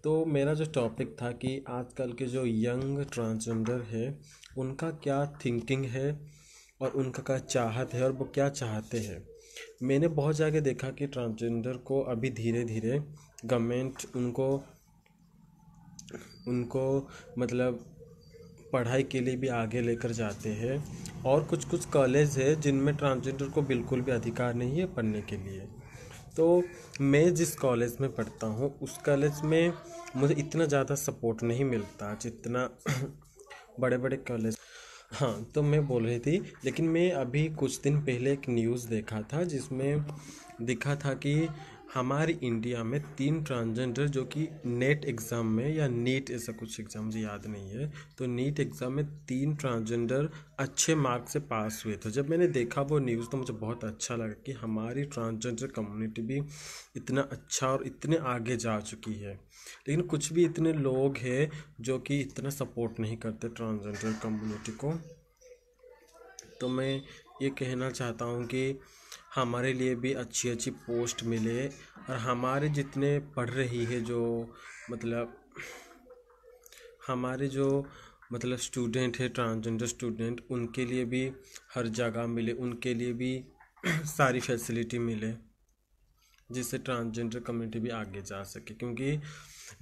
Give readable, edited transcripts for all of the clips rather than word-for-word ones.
तो मेरा जो टॉपिक था कि आजकल के जो यंग ट्रांसजेंडर है उनका क्या थिंकिंग है और उनका क्या चाहत है और वो क्या चाहते हैं। मैंने बहुत जगह देखा कि ट्रांसजेंडर को अभी धीरे धीरे गवर्नमेंट उनको उनको मतलब पढ़ाई के लिए भी आगे लेकर जाते हैं। और कुछ कुछ कॉलेज है जिनमें ट्रांसजेंडर को बिल्कुल भी अधिकार नहीं है पढ़ने के लिए। तो मैं जिस कॉलेज में पढ़ता हूँ उस कॉलेज में मुझे इतना ज़्यादा सपोर्ट नहीं मिलता जितना बड़े बड़े कॉलेज। हाँ, तो मैं बोल रही थी, लेकिन मैं अभी कुछ दिन पहले एक न्यूज़ देखा था जिसमें दिखा था कि हमारे इंडिया में 3 ट्रांसजेंडर जो कि नेट एग्ज़ाम में या नीट ऐसा कुछ एग्ज़ाम मुझे याद नहीं है, तो नीट एग्ज़ाम में 3 ट्रांसजेंडर अच्छे मार्क से पास हुए थे। जब मैंने देखा वो न्यूज़ तो मुझे बहुत अच्छा लगा कि हमारी ट्रांसजेंडर कम्युनिटी भी इतना अच्छा और इतने आगे जा चुकी है। लेकिन कुछ भी इतने लोग हैं जो कि इतना सपोर्ट नहीं करते ट्रांसजेंडर कम्युनिटी को। तो मैं ये कहना चाहता हूँ कि हमारे लिए भी अच्छी अच्छी पोस्ट मिले और हमारे जितने पढ़ रही है जो मतलब हमारे जो स्टूडेंट है ट्रांसजेंडर स्टूडेंट, उनके लिए भी हर जगह मिले, उनके लिए भी सारी फैसिलिटी मिले जिससे ट्रांसजेंडर कम्युनिटी भी आगे जा सके। क्योंकि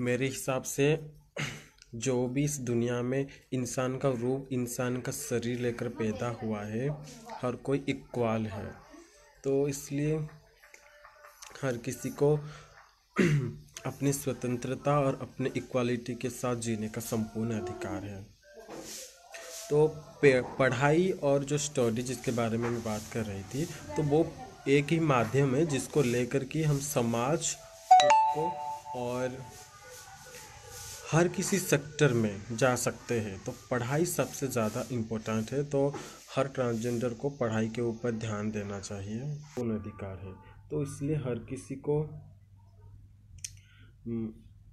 मेरे हिसाब से जो भी इस दुनिया में इंसान का रूप, इंसान का शरीर लेकर पैदा हुआ है, हर कोई इक्वल है। तो इसलिए हर किसी को अपनी स्वतंत्रता और अपने इक्वालिटी के साथ जीने का संपूर्ण अधिकार है। तो पढ़ाई और जो स्टडी जिसके बारे में मैं बात कर रही थी, तो वो एक ही माध्यम है जिसको लेकर कि हम समाज को और हर किसी सेक्टर में जा सकते हैं। तो पढ़ाई सबसे ज़्यादा इम्पोर्टेंट है। तो हर ट्रांसजेंडर को पढ़ाई के ऊपर ध्यान देना चाहिए, पूर्ण अधिकार है। तो इसलिए हर किसी को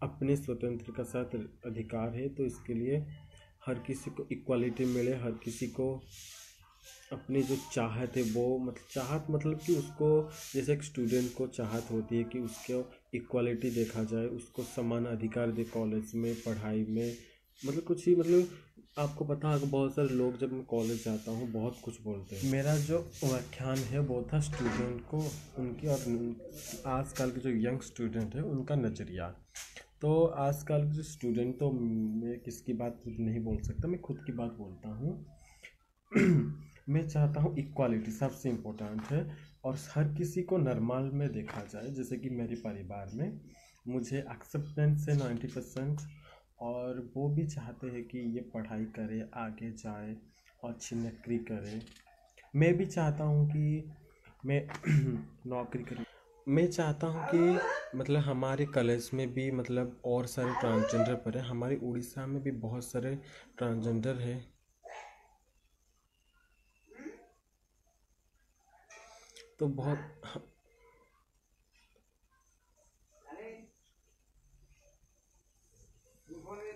अपने स्वतंत्र का साथ अधिकार है। तो इसके लिए हर किसी को इक्वालिटी मिले, हर किसी को अपनी जो चाहत है वो चाहत मतलब कि उसको, जैसे एक स्टूडेंट को चाहत होती है कि उसको इक्वालिटी देखा जाए, उसको समान अधिकार दे कॉलेज में, पढ़ाई में, कुछ ही आपको पता है बहुत सारे लोग जब मैं कॉलेज जाता हूँ बहुत कुछ बोलते हैं। मेरा जो व्याख्यान है वो था स्टूडेंट को उनकी और आजकल के जो यंग स्टूडेंट है उनका नज़रिया। तो आजकल के जो स्टूडेंट, तो मैं किसकी बात नहीं बोल सकता, मैं खुद की बात बोलता हूँ। मैं चाहता हूँ इक्वालिटी सबसे इम्पोर्टेंट है और हर किसी को नॉर्मल में देखा जाए। जैसे कि मेरे परिवार में मुझे एक्सेप्टेंस है 90%, और वो भी चाहते हैं कि ये पढ़ाई करे, आगे जाए और अच्छी नौकरी करे। मैं भी चाहता हूँ कि मैं नौकरी करूँ। मैं चाहता हूँ कि हमारे कॉलेज में भी और सारे ट्रांसजेंडर पढ़े। हमारे उड़ीसा में भी बहुत सारे ट्रांसजेंडर हैं।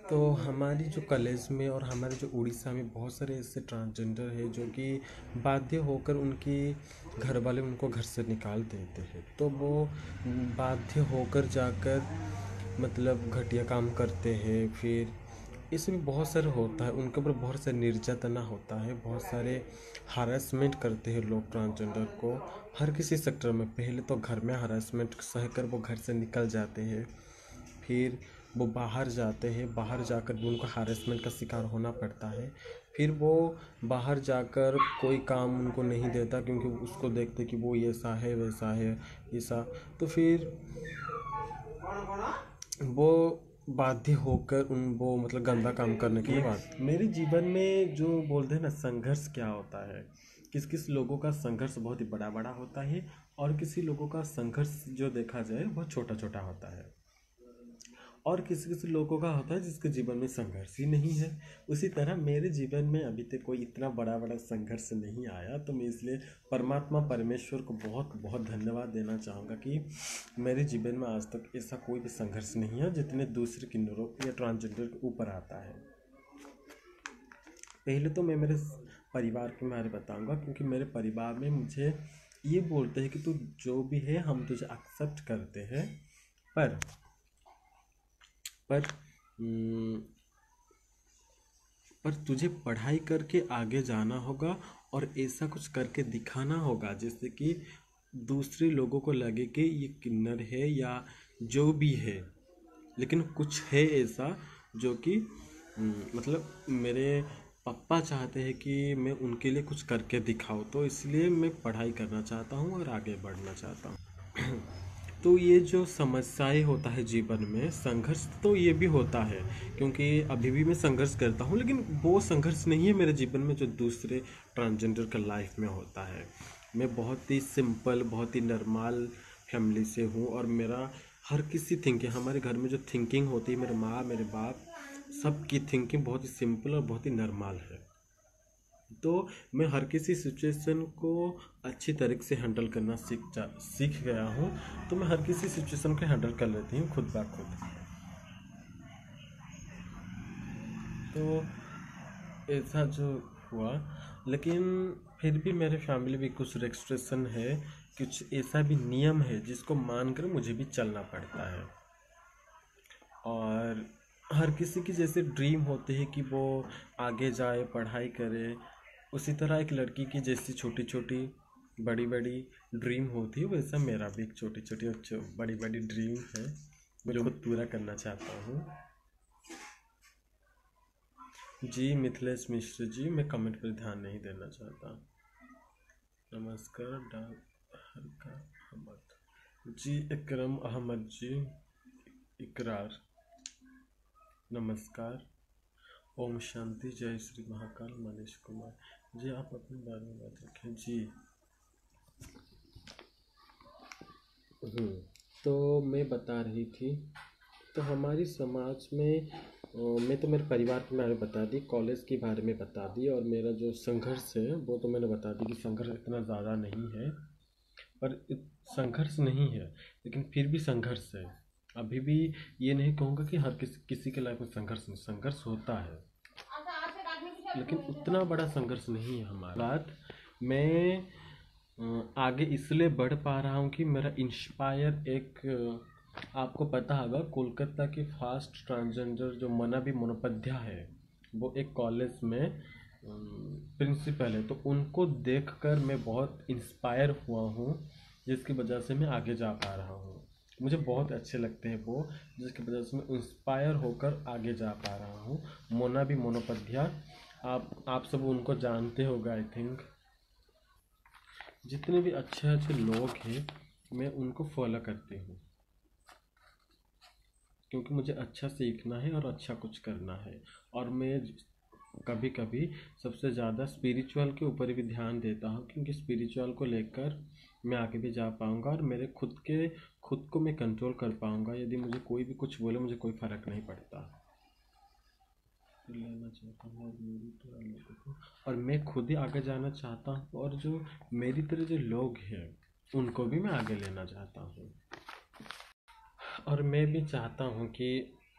तो हमारी जो कॉलेज में और हमारे जो उड़ीसा में बहुत सारे ऐसे ट्रांसजेंडर है जो कि बाध्य होकर उनकी घर वाले उनको घर से निकाल देते हैं। तो वो बाध्य होकर जाकर घटिया काम करते हैं। फिर इसमें बहुत सारे होता है, उनके ऊपर बहुत सारे निर्यातना होता है, बहुत सारे हरासमेंट करते हैं लोग ट्रांसजेंडर को हर किसी सेक्टर में। पहले तो घर में हरासमेंट सहकर वो घर से निकल जाते हैं, फिर वो बाहर जाते हैं, बाहर जाकर भी उनको हरासमेंट का शिकार होना पड़ता है। फिर वो बाहर जाकर कोई काम उनको नहीं देता क्योंकि उसको देखते कि वो ऐसा है वैसा है ऐसा। तो फिर वो बाध्य होकर वो गंदा काम करने के बाद मेरे जीवन में जो बोलते हैं ना संघर्ष क्या होता है, किस किस लोगों का संघर्ष बहुत ही बड़ा बड़ा होता है और किसी लोगों का संघर्ष जो देखा जाए बहुत छोटा छोटा होता है, और किसी किसी लोगों का होता है जिसके जीवन में संघर्ष ही नहीं है। उसी तरह मेरे जीवन में अभी तक कोई इतना बड़ा बड़ा संघर्ष नहीं आया। तो मैं इसलिए परमात्मा परमेश्वर को बहुत बहुत धन्यवाद देना चाहूँगा कि मेरे जीवन में आज तक ऐसा कोई भी संघर्ष नहीं है जितने दूसरे किन्नरों या ट्रांसजेंडर के ऊपर आता है। पहले तो मैं मेरे परिवार के बारे में बताऊँगा, क्योंकि मेरे परिवार में मुझे ये बोलते हैं कि तू जो भी है हम तुझे एक्सेप्ट करते हैं, पर पर पर तुझे पढ़ाई करके आगे जाना होगा और ऐसा कुछ करके दिखाना होगा जिससे कि दूसरे लोगों को लगे कि ये किन्नर है या जो भी है, लेकिन कुछ है ऐसा जो कि मतलब मेरे पापा चाहते हैं कि मैं उनके लिए कुछ करके दिखाऊं, तो इसलिए मैं पढ़ाई करना चाहता हूं और आगे बढ़ना चाहता हूं। तो ये जो समस्याएं होता है जीवन में, संघर्ष तो ये भी होता है, क्योंकि अभी भी मैं संघर्ष करता हूँ, लेकिन वो संघर्ष नहीं है मेरे जीवन में जो दूसरे ट्रांसजेंडर का लाइफ में होता है। मैं बहुत ही सिंपल, बहुत ही नॉर्मल फैमिली से हूँ और मेरा हर किसी थिंकिंग, हमारे घर में जो थिंकिंग होती है, मेरे माँ मेरे बाप सबकी थिंकिंग बहुत ही सिंपल और बहुत ही नॉर्मल है। तो मैं हर किसी सिचुएशन को अच्छी तरीके से हैंडल करना सीख गया हूँ। तो मैं हर किसी सिचुएशन को हैंडल कर लेती हूँ खुद ब खुद। तो ऐसा जो हुआ, लेकिन फिर भी मेरे फैमिली भी कुछ रेस्ट्रिक्शन है, कुछ ऐसा भी नियम है जिसको मानकर मुझे भी चलना पड़ता है। और हर किसी की जैसे ड्रीम होते हैं कि वो आगे जाए, पढ़ाई करे, उसी तरह एक लड़की की जैसी छोटी छोटी बड़ी बड़ी ड्रीम होती है, वैसा मेरा भी एक छोटी छोटी और बड़ी बड़ी ड्रीम है जो खुद पूरा करना चाहता हूँ। जी मिथिलेश मिश्र जी, मैं कमेंट पर ध्यान नहीं देना चाहता। नमस्कार हल्का अहमद जी, इकरम अहमद जी, इकरार नमस्कार, ओम शांति, जय श्री महाकाल, मनीष कुमार जी, आप अपने बारे में बात रखें जी। तो मैं बता रही थी, तो हमारी समाज में मैं तो मेरे परिवार के बारे में बता दी, कॉलेज के बारे में बता दी, और मेरा जो संघर्ष है वो तो मैंने बता दी कि संघर्ष इतना ज़्यादा नहीं है, पर संघर्ष नहीं है लेकिन फिर भी संघर्ष है। अभी भी ये नहीं कहूँगा कि हर किसी के लाइफ में संघर्ष होता है, लेकिन उतना बड़ा संघर्ष नहीं है हमारा। बात मैं आगे इसलिए बढ़ पा रहा हूँ कि मेरा इंस्पायर एक, आपको पता होगा कोलकाता की फास्ट ट्रांसजेंडर जो मनाबी मनोपाध्याय है, वो एक कॉलेज में प्रिंसिपल है। तो उनको देखकर मैं बहुत इंस्पायर हुआ हूँ, जिसकी वजह से मैं आगे जा पा रहा हूँ। मुझे बहुत अच्छे लगते हैं वो, जिसकी वजह से मैं इंस्पायर होकर आगे जा पा रहा हूँ। मनाबी मनोपाध्याय, आप सब उनको जानते होगा आई थिंक। जितने भी अच्छे अच्छे लोग हैं मैं उनको फॉलो करती हूँ, क्योंकि मुझे अच्छा सीखना है और अच्छा कुछ करना है। और मैं कभी कभी सबसे ज़्यादा स्पिरिचुअल के ऊपर भी ध्यान देता हूँ, क्योंकि स्पिरिचुअल को लेकर मैं आगे भी जा पाऊँगा और मेरे खुद को मैं कंट्रोल कर पाऊँगा। यदि मुझे कोई भी कुछ बोले, मुझे कोई फ़र्क नहीं पड़ता। लेना चाहता हूँ और मेरी तरह लोगों को, और मैं खुद ही आगे जाना चाहता हूँ, और जो मेरी तरह जो लोग हैं उनको भी मैं आगे लेना चाहता हूँ। और मैं भी चाहता हूँ कि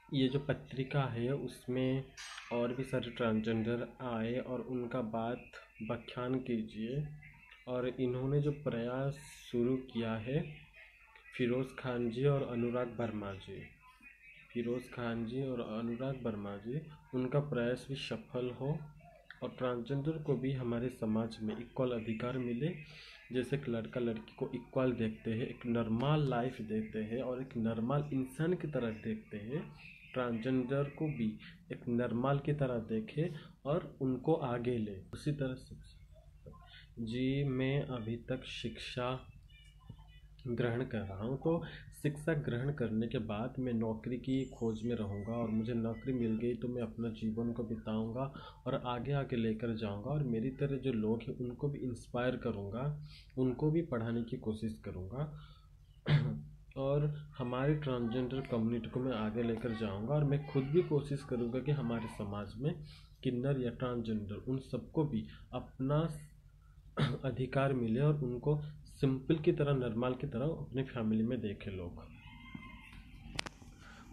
ये जो पत्रिका है उसमें और भी सारे ट्रांसजेंडर आए और उनका बात व्याख्यान कीजिए। और इन्होंने जो प्रयास शुरू किया है, फिरोज़ खान जी और अनुराग वर्मा जी, उनका प्रयास भी सफल हो और ट्रांसजेंडर को भी हमारे समाज में इक्वल अधिकार मिले। जैसे एक लड़का लड़की को इक्वल देखते हैं, एक नॉर्मल लाइफ देते हैं और एक नॉर्मल इंसान की तरह देखते हैं, ट्रांसजेंडर को भी एक नॉर्मल की तरह देखें और उनको आगे ले। उसी तरह से जी, मैं अभी तक शिक्षा ग्रहण कर रहा हूँ, तो शिक्षा ग्रहण करने के बाद मैं नौकरी की खोज में रहूँगा, और मुझे नौकरी मिल गई तो मैं अपना जीवन को बिताऊँगा और आगे आगे लेकर जाऊँगा। और मेरी तरह जो लोग हैं उनको भी इंस्पायर करूँगा, उनको भी पढ़ाने की कोशिश करूँगा और हमारे ट्रांसजेंडर कम्युनिटी को मैं आगे लेकर जाऊँगा। और मैं खुद भी कोशिश करूँगा कि हमारे समाज में किन्नर या ट्रांसजेंडर उन सबको भी अपना अधिकार मिले और उनको सिंपल की तरह, नॉर्मल की तरह अपनी फैमिली में देखे लोग।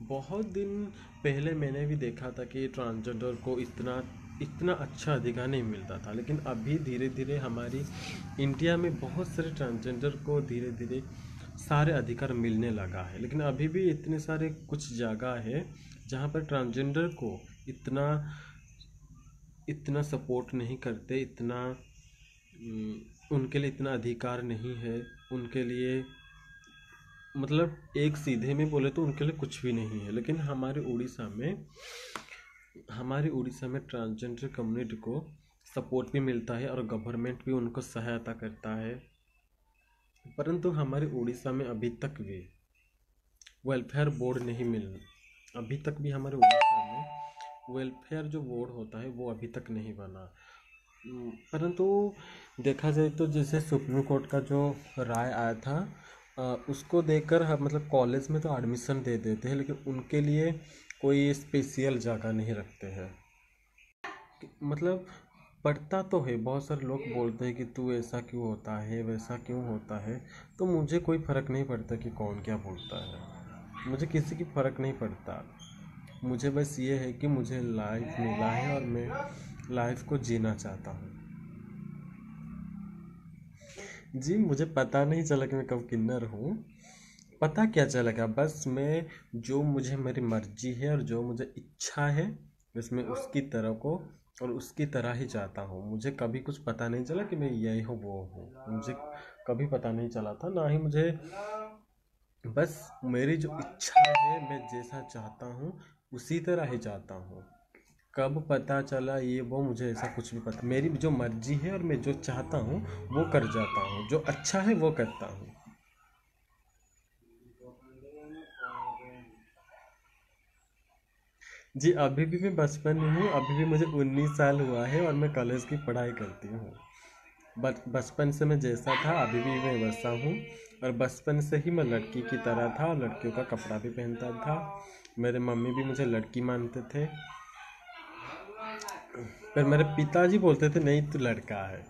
बहुत दिन पहले मैंने भी देखा था कि ट्रांसजेंडर को इतना अच्छा अधिकार नहीं मिलता था, लेकिन अभी धीरे धीरे हमारी इंडिया में बहुत सारे ट्रांसजेंडर को धीरे धीरे सारे अधिकार मिलने लगा है। लेकिन अभी भी इतने सारे कुछ जगह है जहाँ पर ट्रांसजेंडर को इतना इतना सपोर्ट नहीं करते, इतना उनके लिए इतना अधिकार नहीं है, उनके लिए मतलब एक सीधे में बोले तो उनके लिए कुछ भी नहीं है। लेकिन हमारे उड़ीसा में ट्रांसजेंडर कम्युनिटी को सपोर्ट भी मिलता है और गवर्नमेंट भी उनको सहायता करता है। परंतु हमारे उड़ीसा में अभी तक भी वेलफेयर बोर्ड नहीं अभी तक भी हमारे उड़ीसा में वेलफेयर जो बोर्ड होता है वो अभी तक नहीं बना। परंतु देखा जाए तो जैसे सुप्रीम कोर्ट का जो राय आया था, उसको देखकर मतलब कॉलेज में तो एडमिशन दे देते हैं, लेकिन उनके लिए कोई स्पेशल जगह नहीं रखते हैं। मतलब पढ़ता तो है, बहुत सारे लोग बोलते हैं कि तू ऐसा क्यों होता है, वैसा क्यों होता है, तो मुझे कोई फ़र्क नहीं पड़ता कि कौन क्या बोलता है, मुझे किसी की फ़र्क नहीं पड़ता। मुझे बस ये है कि मुझे लाइफ मिला है और मैं लाइफ को जीना चाहता हूँ। जी, मुझे पता नहीं चला कि मैं कब किन्नर हूँ, पता क्या चलेगा, बस मैं जो मुझे मेरी मर्जी है और जो मुझे इच्छा है बस मैं उसकी तरह को और उसकी तरह ही चाहता हूँ। मुझे कभी कुछ पता नहीं चला कि मैं यही हूँ वो हूँ, मुझे कभी पता नहीं चला था, ना ही मुझे, बस मेरी जो इच्छा है मैं जैसा चाहता हूँ उसी तरह ही चाहता हूँ। कब पता चला ये वो मुझे ऐसा कुछ भी पता, मेरी जो मर्जी है और मैं जो चाहता हूँ वो कर जाता हूँ, जो अच्छा है वो करता हूँ। जी, अभी भी मैं बचपन में हूँ, अभी भी मुझे 19 साल हुआ है और मैं कॉलेज की पढ़ाई करती हूँ। बचपन से मैं जैसा था अभी भी मैं वैसा हूँ, और बचपन से ही मैं लड़की की तरह था और लड़कियों का कपड़ा भी पहनता था। मेरे मम्मी भी मुझे लड़की मानते थे, पर मेरे पिताजी बोलते थे नहीं तू लड़का है।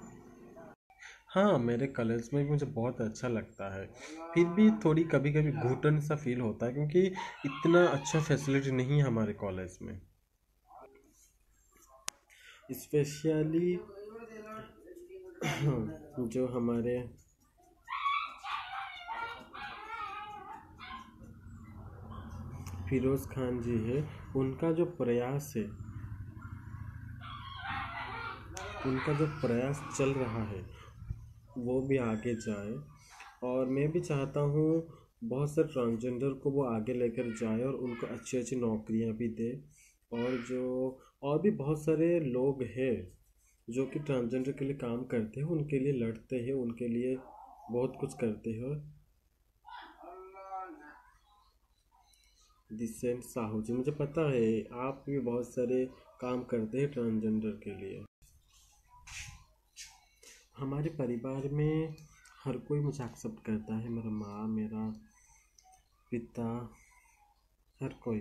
हाँ, मेरे कॉलेज में भी मुझे बहुत अच्छा लगता है, फिर भी थोड़ी कभी कभी घुटन सा फील होता है क्योंकि इतना अच्छा फैसिलिटी नहीं है हमारे कॉलेज में, स्पेशली जो हमारे फिरोज़ खान जी है, उनका जो प्रयास है, उनका जो प्रयास चल रहा है वो भी आगे जाए, और मैं भी चाहता हूँ बहुत से ट्रांसजेंडर को वो आगे लेकर जाए और उनको अच्छी अच्छी नौकरियाँ भी दे। और भी बहुत सारे लोग हैं जो कि ट्रांसजेंडर के लिए काम करते हैं, उनके लिए लड़ते हैं, उनके लिए बहुत कुछ करते हैं। दिसेंट साहू जी, मुझे पता है आप भी बहुत सारे काम करते हैं ट्रांसजेंडर के लिए। हमारे परिवार में हर कोई मुझे एक्सेप्ट करता है, मेरा माँ, मेरा पिता, हर कोई।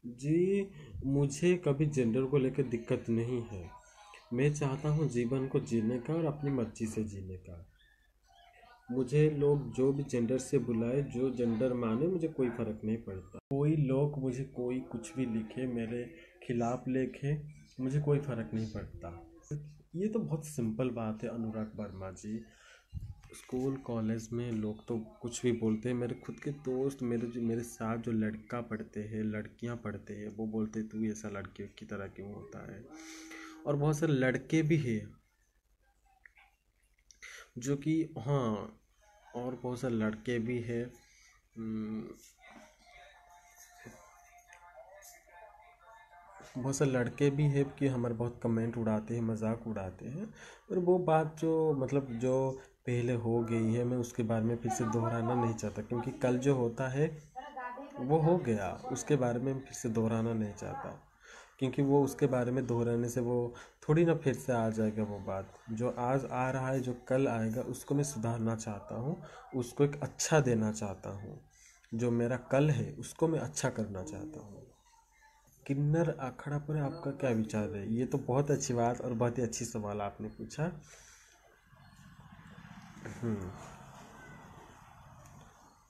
जी, मुझे कभी जेंडर को लेकर दिक्कत नहीं है, मैं चाहता हूँ जीवन को जीने का और अपनी मर्जी से जीने का। मुझे लोग जो भी जेंडर से बुलाए, जो जेंडर माने, मुझे कोई फ़र्क नहीं पड़ता। कोई लोग मुझे कोई कुछ भी लिखे, मेरे खिलाफ लिखे, मुझे कोई फ़र्क नहीं पड़ता। ये तो बहुत सिंपल बात है अनुराग वर्मा जी। स्कूल कॉलेज में लोग तो कुछ भी बोलते हैं, मेरे खुद के दोस्त, मेरे साथ जो लड़का पढ़ते हैं, लड़कियां पढ़ते हैं, वो बोलते तू ऐसा लड़कियों की तरह क्यों होता है। और बहुत सारे लड़के भी हैं जो कि, हाँ, और बहुत सारे लड़के भी हैं, बहुत सारे लड़के भी हैं कि हमारे बहुत कमेंट उड़ाते हैं, मजाक उड़ाते हैं। और वो बात जो मतलब जो पहले हो गई है, मैं उसके बारे में फिर से दोहराना नहीं चाहता, क्योंकि कल जो होता है वो हो गया, उसके बारे में फिर से दोहराना नहीं चाहता, क्योंकि वो उसके बारे में दोहराने से वो थोड़ी ना फिर से आ जाएगा। वो बात जो आज आ रहा है, जो कल आएगा, उसको मैं सुधारना चाहता हूँ, उसको एक अच्छा देना चाहता हूँ। जो मेरा कल है उसको मैं अच्छा करना चाहता हूँ। किन्नर अखाड़ा पर आपका क्या विचार है? ये तो बहुत अच्छी बात और बहुत ही अच्छी सवाल आपने पूछा।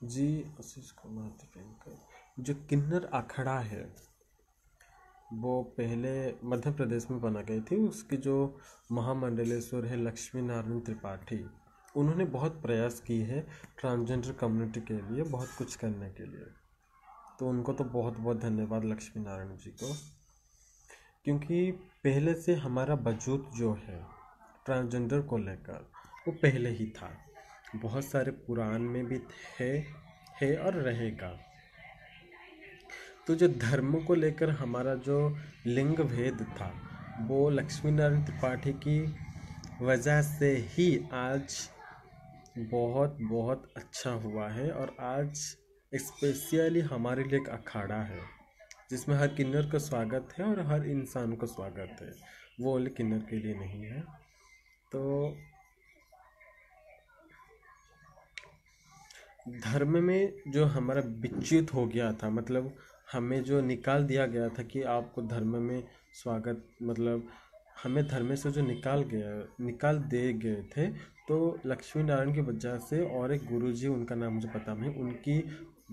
जी, आशीष कुमार दीपेंकर, जो किन्नर अखाड़ा है वो पहले मध्य प्रदेश में बना गई थी। उसके जो महामंडलेश्वर है लक्ष्मी नारायण त्रिपाठी, उन्होंने बहुत प्रयास की है ट्रांसजेंडर कम्युनिटी के लिए, बहुत कुछ करने के लिए। तो उनको तो बहुत बहुत धन्यवाद लक्ष्मी नारायण जी को, क्योंकि पहले से हमारा वजूद जो है ट्रांसजेंडर को लेकर वो पहले ही था, बहुत सारे पुराण में भी है और रहेगा। तो जो धर्म को लेकर हमारा जो लिंग भेद था वो लक्ष्मी नारायण त्रिपाठी की वजह से ही आज बहुत बहुत अच्छा हुआ है। और आज स्पेशली हमारे लिए एक अखाड़ा है जिसमें हर किन्नर का स्वागत है और हर इंसान को स्वागत है, वो ओनली किन्नर के लिए नहीं है। तो धर्म में जो हमारा विच्युत हो गया था, मतलब हमें जो निकाल दिया गया था कि आपको धर्म में स्वागत, मतलब हमें धर्म से जो निकाल दे गए थे, तो लक्ष्मी नारायण की वजह से और एक गुरुजी, उनका नाम मुझे पता नहीं, उनकी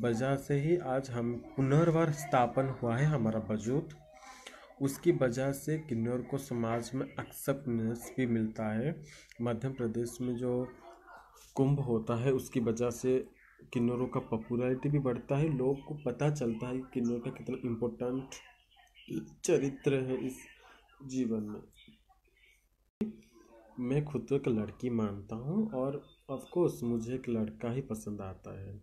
वजह से ही आज हम पुनर्वार स्थापन हुआ है हमारा वजूद। उसकी वजह से किन्नर को समाज में एक्सेप्टेंस भी मिलता है। मध्य प्रदेश में जो कुंभ होता है उसकी वजह से किन्नरों का पॉपुलैरिटी भी बढ़ता है, लोग को पता चलता है कि किन्नर का कितना इम्पोर्टेंट चरित्र है इस जीवन में। मैं खुद को एक लड़की मानता हूँ और ऑफ कोर्स मुझे एक लड़का ही पसंद आता है।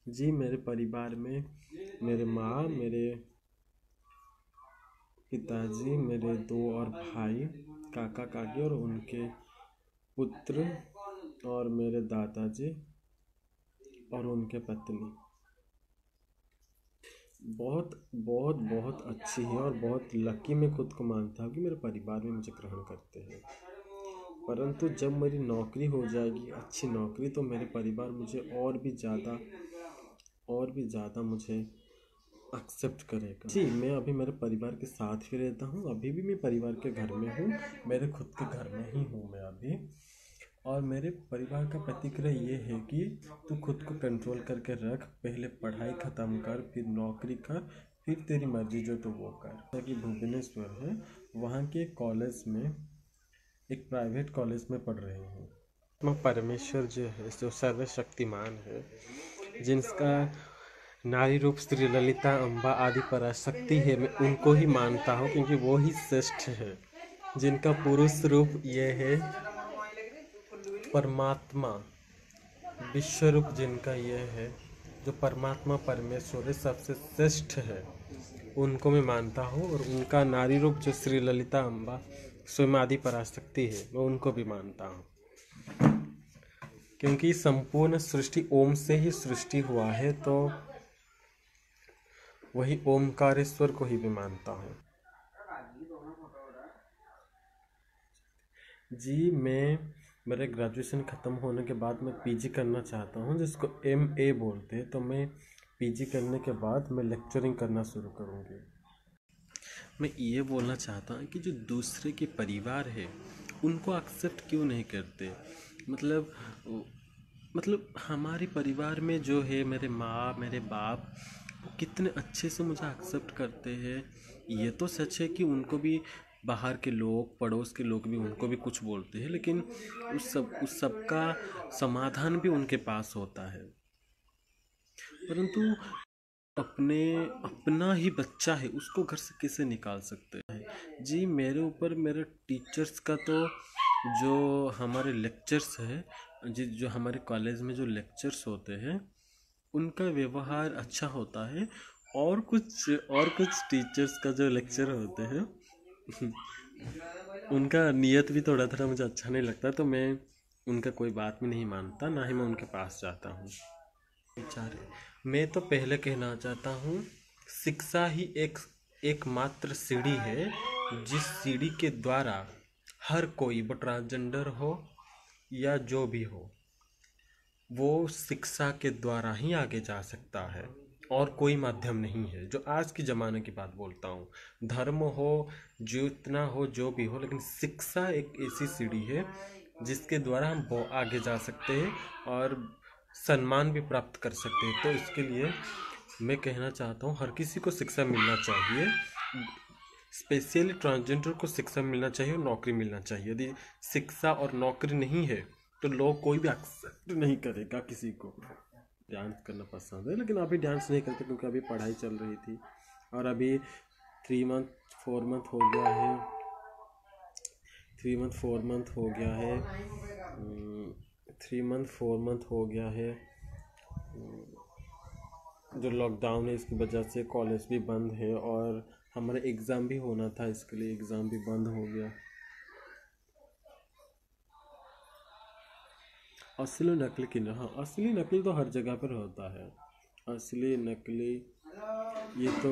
जी, मेरे परिवार में मेरे माँ, मेरे पिताजी, मेरे 2 और भाई, काका काकी और उनके पुत्र, और मेरे दादाजी और उनके पत्नी बहुत बहुत बहुत अच्छी है और बहुत लकी मैं खुद को मानता हूँ कि मेरे परिवार में मुझे ग्रहण करते हैं। परंतु जब मेरी नौकरी हो जाएगी, अच्छी नौकरी, तो मेरे परिवार मुझे और भी ज़्यादा मुझे एक्सेप्ट करेगा। जी, मैं अभी मेरे परिवार के साथ ही रहता हूँ, अभी भी मैं परिवार के घर में हूँ, मेरे खुद के घर में ही हूँ मैं अभी। और मेरे परिवार का प्रतिक्रिया ये है कि तू खुद को कंट्रोल करके रख, पहले पढ़ाई ख़त्म कर, फिर नौकरी कर, फिर तेरी मर्जी जो तो वो कर। जैसा कि भुवनेश्वर है, वहाँ के कॉलेज में, एक प्राइवेट कॉलेज में पढ़ रही हूँ। माँ परमेश्वर जो है, जो सर्वशक्तिमान है, जिनका नारी रूप श्री ललिता अम्बा आदि पराशक्ति है, मैं उनको ही मानता हूँ क्योंकि वो ही श्रेष्ठ है। जिनका पुरुष रूप ये है परमात्मा, विश्व रूप जिनका ये है, जो परमात्मा परमेश्वर सबसे श्रेष्ठ है, उनको मैं मानता हूँ। और उनका नारी रूप जो श्री ललिता अम्बा स्वयं आदि पराशक्ति है, मैं उनको भी मानता हूँ, क्योंकि संपूर्ण सृष्टि ओम से ही सृष्टि हुआ है, तो वही ओमकारेश्वर को ही भी मानता हूँ। जी, मेरे ग्रेजुएशन ख़त्म होने के बाद मैं पीजी करना चाहता हूँ, जिसको एमए बोलते हैं। तो मैं पीजी करने के बाद मैं लेक्चरिंग करना शुरू करूँगी। मैं ये बोलना चाहता हूँ कि जो दूसरे के परिवार है उनको एक्सेप्ट क्यों नहीं करते। मतलब हमारे परिवार में जो है, मेरे माँ, मेरे बाप, वो कितने अच्छे से मुझे एक्सेप्ट करते हैं। ये तो सच है कि उनको भी बाहर के लोग, पड़ोस के लोग भी उनको भी कुछ बोलते हैं, लेकिन उस सब का समाधान भी उनके पास होता है। परंतु अपना ही बच्चा है, उसको घर से कैसे निकाल सकते हैं। जी, मेरे ऊपर मेरे टीचर्स का, तो जो हमारे लेक्चर्स है, जो हमारे कॉलेज में जो लेक्चर्स होते हैं, उनका व्यवहार अच्छा होता है। और कुछ टीचर्स का जो लेक्चर होते हैं उनका नियत भी थोड़ा थोड़ा मुझे अच्छा नहीं लगता, तो मैं उनका कोई बात भी नहीं मानता, ना ही मैं उनके पास जाता हूँ। मैं तो पहले कहना चाहता हूँ, शिक्षा ही एकमात्र सीढ़ी है, जिस सीढ़ी के द्वारा हर कोई, वो ट्रांसजेंडर हो या जो भी हो, वो शिक्षा के द्वारा ही आगे जा सकता है, और कोई माध्यम नहीं है। जो आज के ज़माने की बात बोलता हूँ, धर्म हो, जितना हो, जो भी हो, लेकिन शिक्षा एक ऐसी सीढ़ी है जिसके द्वारा हम बहुत आगे जा सकते हैं और सम्मान भी प्राप्त कर सकते हैं। तो इसके लिए मैं कहना चाहता हूँ, हर किसी को शिक्षा मिलना चाहिए, स्पेशली ट्रांसजेंडर को शिक्षा मिलना चाहिए और नौकरी मिलना चाहिए। यदि शिक्षा और नौकरी नहीं है तो लोग कोई भी एक्सेप्ट नहीं करेगा किसी को। डांस करना पसंद है, लेकिन अभी डांस नहीं करते क्योंकि अभी पढ़ाई चल रही थी और अभी 3 मंथ 4 मंथ हो गया है। 3 मंथ 4 मंथ हो गया है। 3 मंथ 4 मंथ हो गया है। जो लॉकडाउन है इसकी वजह से कॉलेज भी बंद है और हमारा एग्ज़ाम भी होना था, इसके लिए एग्ज़ाम भी बंद हो गया। असली नकली की हाँ, असली नकली तो हर जगह पर होता है। असली नकली ये तो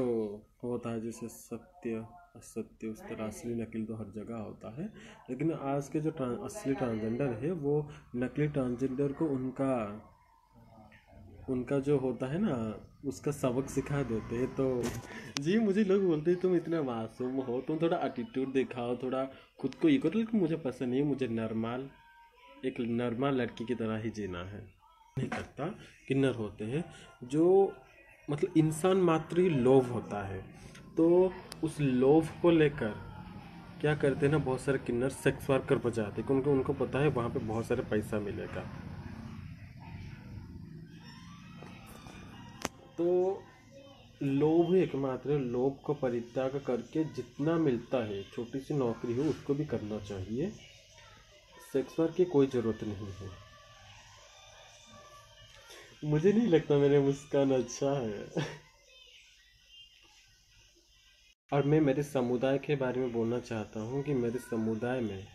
होता है, जैसे सत्य असत्य उस तरह असली नकली तो हर जगह होता है। लेकिन आज के जो असली ट्रांसजेंडर है वो नकली ट्रांसजेंडर को उनका जो होता है ना उसका सबक सिखा देते हैं। तो जी मुझे लोग बोलते हैं तुम इतना मासूम हो, तुम थोड़ा एटीट्यूड दिखाओ, थोड़ा खुद को ये करो, लेकिन मुझे पसंद नहीं है। मुझे एक नॉर्मल लड़की की तरह ही जीना है। नहीं करता। किन्नर होते हैं जो मतलब इंसान मात्र ही लोभ होता है, तो उस लोभ को लेकर क्या करते हैं ना, बहुत सारे किन्नर सेक्स वर्कर बजाते हैं क्योंकि उनको पता है वहाँ पे बहुत सारे पैसा मिलेगा। तो लोभ एकमात्र लोभ को परित्याग करके जितना मिलता है छोटी सी नौकरी हो उसको भी करना चाहिए। सेक्स वर्क की कोई ज़रूरत नहीं है। मुझे नहीं लगता मेरे मुस्कान अच्छा है। और मैं मेरे समुदाय के बारे में बोलना चाहता हूँ कि मेरे समुदाय में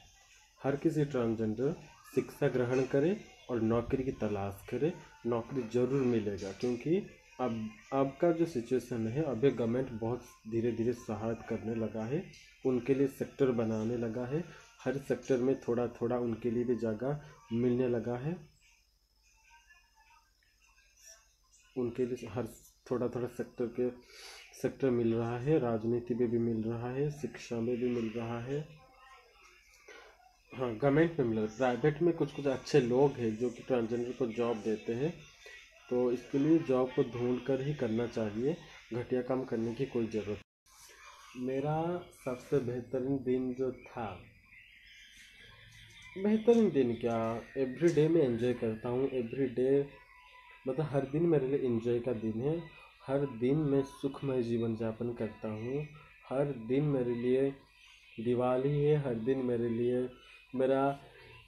हर किसी ट्रांसजेंडर शिक्षा ग्रहण करे और नौकरी की तलाश करे। नौकरी ज़रूर मिलेगा क्योंकि अब का जो सिचुएशन है, अभी गवर्नमेंट बहुत धीरे धीरे सहायता करने लगा है, उनके लिए सेक्टर बनाने लगा है। हर सेक्टर में थोड़ा थोड़ा उनके लिए भी जगह मिलने लगा है। उनके लिए हर थोड़ा थोड़ा सेक्टर मिल रहा है। राजनीति में भी मिल रहा है, शिक्षा में भी मिल रहा है। हाँ, गवर्नमेंट में मिल रहा है। प्राइवेट में कुछ कुछ अच्छे लोग हैं जो कि ट्रांसजेंडर को जॉब देते हैं, तो इसके लिए जॉब को ढूंढ कर ही करना चाहिए। घटिया काम करने की कोई ज़रूरत। मेरा सबसे बेहतरीन दिन जो था, बेहतरीन दिन क्या, एवरी डे मैं एंजॉय करता हूँ। एवरी डे मतलब हर दिन मेरे लिए एंजॉय का दिन है। हर दिन मैं सुखमय जीवन यापन करता हूँ। हर दिन मेरे लिए दिवाली है। हर दिन मेरे लिए मेरा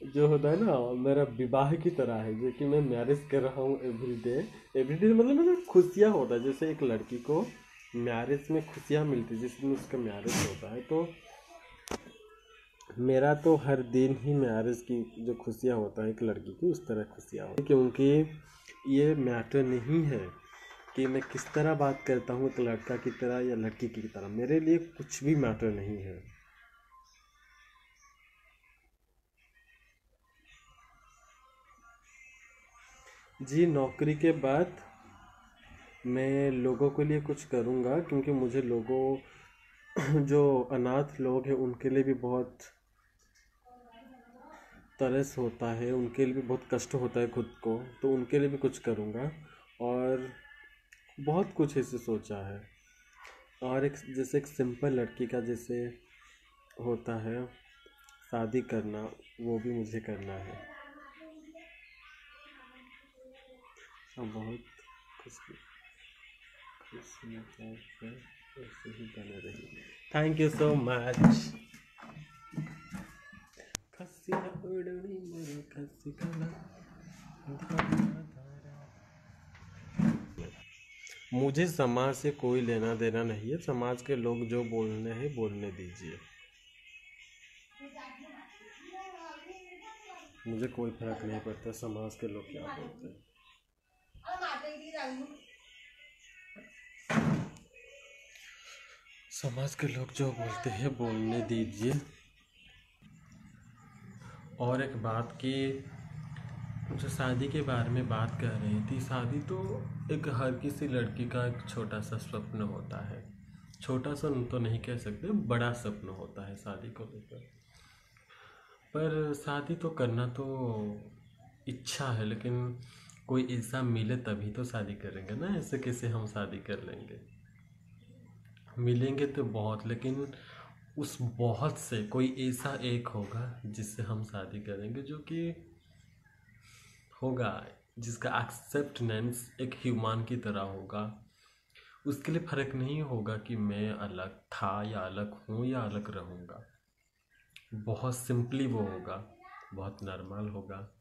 जो होता है ना, मेरा विवाह की तरह है, जो कि मैं मैरिज कर रहा हूँ एवरी डे मतलब खुशियाँ होता है। जैसे एक लड़की को मैरिज में खुशियाँ मिलती है जिस दिन उसका मैरिज होता है, तो मेरा तो हर दिन ही मैरिज की जो खुशियाँ होता है एक लड़की की उस तरह खुशियाँ होती है। क्योंकि ये मैटर नहीं है कि मैं किस तरह बात करता हूँ, एक लड़का की तरह या लड़की की तरह, मेरे लिए कुछ भी मैटर नहीं है। जी नौकरी के बाद मैं लोगों के लिए कुछ करूँगा क्योंकि मुझे लोगों जो अनाथ लोग हैं उनके लिए भी बहुत तरस होता है, उनके लिए भी बहुत कष्ट होता है खुद को, तो उनके लिए भी कुछ करूँगा। और बहुत कुछ ऐसे सोचा है। और एक जैसे एक सिंपल लड़की का जैसे होता है शादी करना, वो भी मुझे करना है। अब बहुत खुशी ऐसे ही बने रही। Thank you so much. खस्सी न उड़नी मेरी खस्सी कला मुझे समाज से कोई लेना देना नहीं है। समाज के लोग जो बोलने हैं बोलने दीजिए, मुझे कोई फर्क नहीं पड़ता समाज के लोग क्या बोलते हैं। समाज के लोग जो बोलते हैं बोलने दीजिए। और एक बात की, जो शादी के बारे में बात कर रही थी, शादी तो एक हर किसी लड़की का एक छोटा सा स्वप्न होता है। छोटा सा तो नहीं कह सकते, बड़ा स्वप्न होता है शादी को लेकर। पर शादी तो करना तो इच्छा है, लेकिन कोई ऐसा मिले तभी तो शादी करेंगे ना, ऐसे कैसे हम शादी कर लेंगे। मिलेंगे तो बहुत, लेकिन उस बहुत से कोई ऐसा एक होगा जिससे हम शादी करेंगे, जो कि होगा जिसका एक्सेप्टेंस एक ह्यूमन की तरह होगा। उसके लिए फ़र्क नहीं होगा कि मैं अलग था या अलग हूँ या अलग रहूँगा। बहुत सिंपली वो होगा, बहुत नॉर्मल होगा।